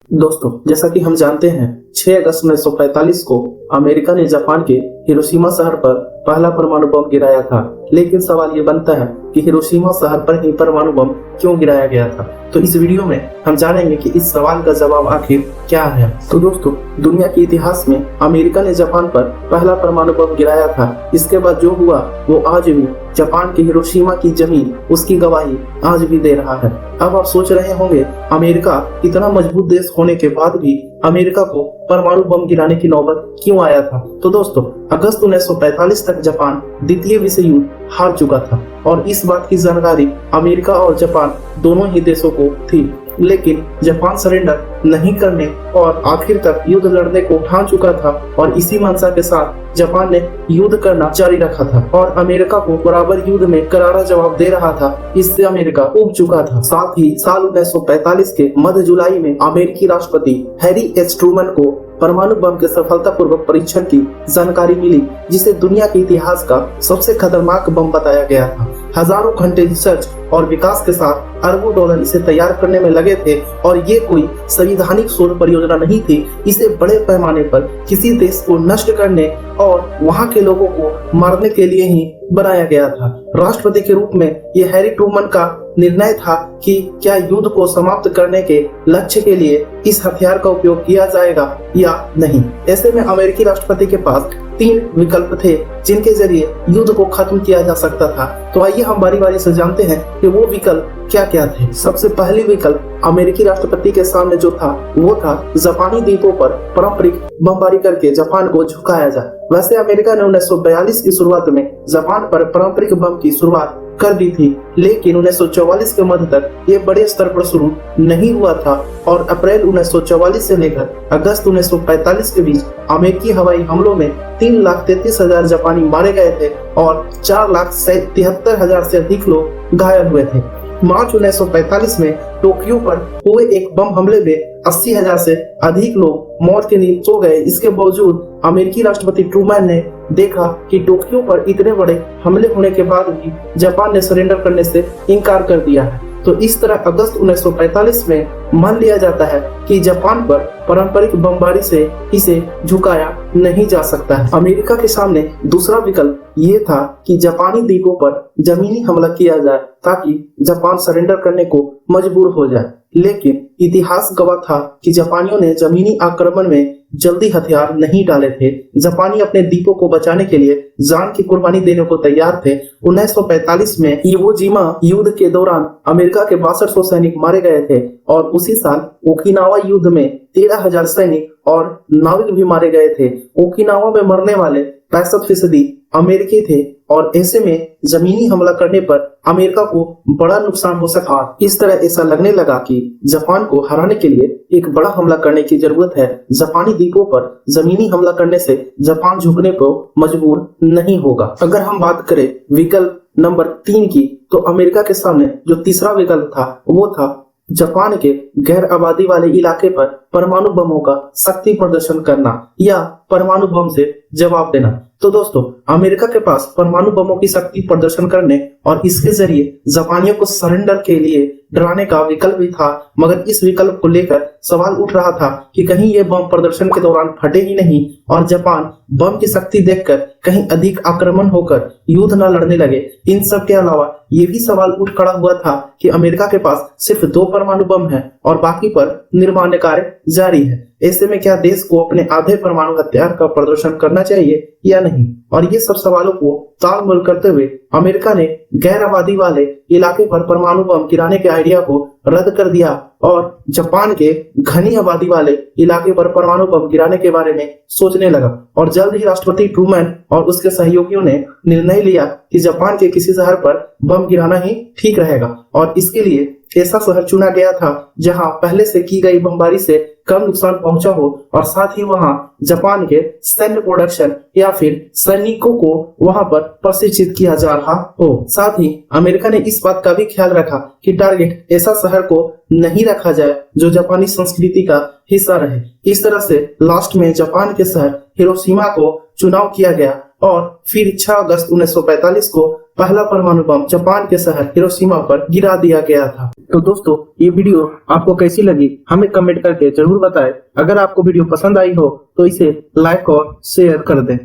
दोस्तों, जैसा कि हम जानते हैं 6 अगस्त 1945 को अमेरिका ने जापान के हिरोशिमा शहर पर पहला परमाणु बम गिराया था। लेकिन सवाल ये बनता है कि हिरोशिमा शहर पर ही परमाणु बम क्यों गिराया गया था। तो इस वीडियो में हम जानेंगे कि इस सवाल का जवाब आखिर क्या है। तो दोस्तों, दुनिया के इतिहास में अमेरिका ने जापान पर पहला परमाणु बम गिराया था। इसके बाद जो हुआ वो आज भी जापान के हिरोशिमा की जमीन उसकी गवाही आज भी दे रहा है। अब आप सोच रहे होंगे, अमेरिका इतना मजबूत देश होने के बाद भी अमेरिका को परमाणु बम गिराने की नौबत क्यों आया था। तो दोस्तों, अगस्त 1945 तक जापान द्वितीय विश्व युद्ध हार चुका था और इस बात की जानकारी अमेरिका और जापान दोनों ही देशों को थी। लेकिन जापान सरेंडर नहीं करने और आखिर तक युद्ध लड़ने को ठान चुका था और इसी मंशा के साथ जापान ने युद्ध करना जारी रखा था और अमेरिका को बराबर युद्ध में करारा जवाब दे रहा था। इससे अमेरिका उब चुका था। साथ ही साल 1945 के मध्य जुलाई में अमेरिकी राष्ट्रपति हैरी एच ट्रूमन को परमाणु बम के सफलतापूर्वक परीक्षण की जानकारी मिली, जिसे दुनिया के इतिहास का सबसे खतरनाक बम बताया गया था। हजारों घंटे रिसर्च और विकास के साथ अरबों डॉलर इसे तैयार करने में लगे थे और ये कोई संवैधानिक शोध परियोजना नहीं थी। इसे बड़े पैमाने पर किसी देश को नष्ट करने और वहां के लोगों को मारने के लिए ही बनाया गया था। राष्ट्रपति के रूप में यह हैरी ट्रूमन का निर्णय था कि क्या युद्ध को समाप्त करने के लक्ष्य के लिए इस हथियार का उपयोग किया जाएगा या नहीं। ऐसे में अमेरिकी राष्ट्रपति के पास 3 विकल्प थे जिनके जरिए युद्ध को खत्म किया जा सकता था। तो आइए हम बारी बारी से जानते हैं कि वो विकल्प क्या क्या थे। सबसे पहली विकल्प अमेरिकी राष्ट्रपति के सामने जो था वो था जापानी द्वीपों पर पारंपरिक बमबारी करके जापान को झुकाया जाए। वैसे अमेरिका ने 1942 की शुरुआत में जापान पर पारंपरिक बम की शुरुआत कर दी थी, लेकिन 1944 के मध्य तक ये बड़े स्तर पर शुरू नहीं हुआ था और अप्रैल 1944 से लेकर अगस्त 1945 के बीच अमेरिकी हवाई हमलों में 3,33,000 जापानी मारे गए थे और 4,73,000 से अधिक लोग घायल हुए थे। मार्च 1945 में टोक्यो पर हुए एक बम हमले में 80,000 से अधिक लोग मौत की नींद सो गए। इसके बावजूद अमेरिकी राष्ट्रपति ट्रूमैन ने देखा कि टोक्यो पर इतने बड़े हमले होने के बाद भी जापान ने सरेंडर करने से इनकार कर दिया है। तो इस तरह अगस्त 1945 में मान लिया जाता है कि जापान पर पारंपरिक बमबारी से इसे झुकाया नहीं जा सकता है। अमेरिका के सामने दूसरा विकल्प ये था कि जापानी द्वीपों पर जमीनी हमला किया जाए ताकि जापान सरेंडर करने को मजबूर हो जाए। लेकिन इतिहास गवाह था कि जापानियों ने जमीनी आक्रमण में जल्दी हथियार नहीं डाले थे। जापानी अपने द्वीपों को बचाने के लिए जान की कुर्बानी देने को तैयार थे। 1945 में इवो जिमा युद्ध के दौरान अमेरिका के 6200 सैनिक मारे गए थे और उसी साल ओकिनावा युद्ध में 13,000 सैनिक और नाविक भी मारे गए थे। ओकिनावा में मरने वाले 65% अमेरिकी थे और ऐसे में जमीनी हमला करने पर अमेरिका को बड़ा नुकसान हो सका। इस तरह ऐसा लगने लगा कि जापान को हराने के लिए एक बड़ा हमला करने की जरूरत है। जापानी द्वीपों पर जमीनी हमला करने से जापान झुकने को मजबूर नहीं होगा। अगर हम बात करें विकल्प नंबर 3 की, तो अमेरिका के सामने जो तीसरा विकल्प था वो था जापान के गैर आबादी वाले इलाके पर परमाणु बमों का शक्ति प्रदर्शन करना या परमाणु बम से जवाब देना। तो दोस्तों, अमेरिका के पास परमाणु बमों की शक्ति प्रदर्शन करने और इसके जरिए जापानियों को सरेंडर के लिए डराने का विकल्प भी था, मगर इस विकल्प को लेकर सवाल उठ रहा था कि कहीं ये बम प्रदर्शन के दौरान फटे ही नहीं और जापान बम की शक्ति देखकर कहीं अधिक आक्रमण होकर युद्ध न लड़ने लगे। इन सब के अलावा ये भी सवाल उठ खड़ा हुआ था कि अमेरिका के पास सिर्फ 2 परमाणु बम है और बाकी पर निर्माण कार्य जारी है। ऐसे में क्या देश को अपने आधे परमाणु हथियार का प्रदर्शन करना चाहिए या नहीं। और ये सब सवालों को तालमेल करते हुए अमेरिका ने गैर आबादी वाले इलाके पर परमाणु बम गिराने के आइडिया को रद्द कर दिया और जापान के घनी आबादी वाले इलाके पर परमाणु बम गिराने के बारे में सोचने लगा। और जल्द ही राष्ट्रपति ट्रूमैन और उसके सहयोगियों ने निर्णय लिया कि जापान के किसी शहर पर बम गिराना ही ठीक रहेगा और इसके लिए ऐसा शहर चुना गया था जहां पहले से की गई बमबारी से कम नुकसान पहुंचा हो और साथ ही वहां जापान के सैन्य प्रोडक्शन या फिर सैनिकों को वहां पर प्रशिक्षित किया जा रहा हो। साथ ही अमेरिका ने इस बात का भी ख्याल रखा कि टारगेट ऐसा शहर को नहीं रखा जाए जो जापानी संस्कृति का हिस्सा रहे। इस तरह से लास्ट में जापान के शहर हिरोशिमा को चुनाव किया गया और फिर 6 अगस्त 1945 को पहला परमाणु बम जापान के शहर हिरोशिमा पर गिरा दिया गया था। तो दोस्तों, ये वीडियो आपको कैसी लगी हमें कमेंट करके जरूर बताएं। अगर आपको वीडियो पसंद आई हो तो इसे लाइक और शेयर कर दें।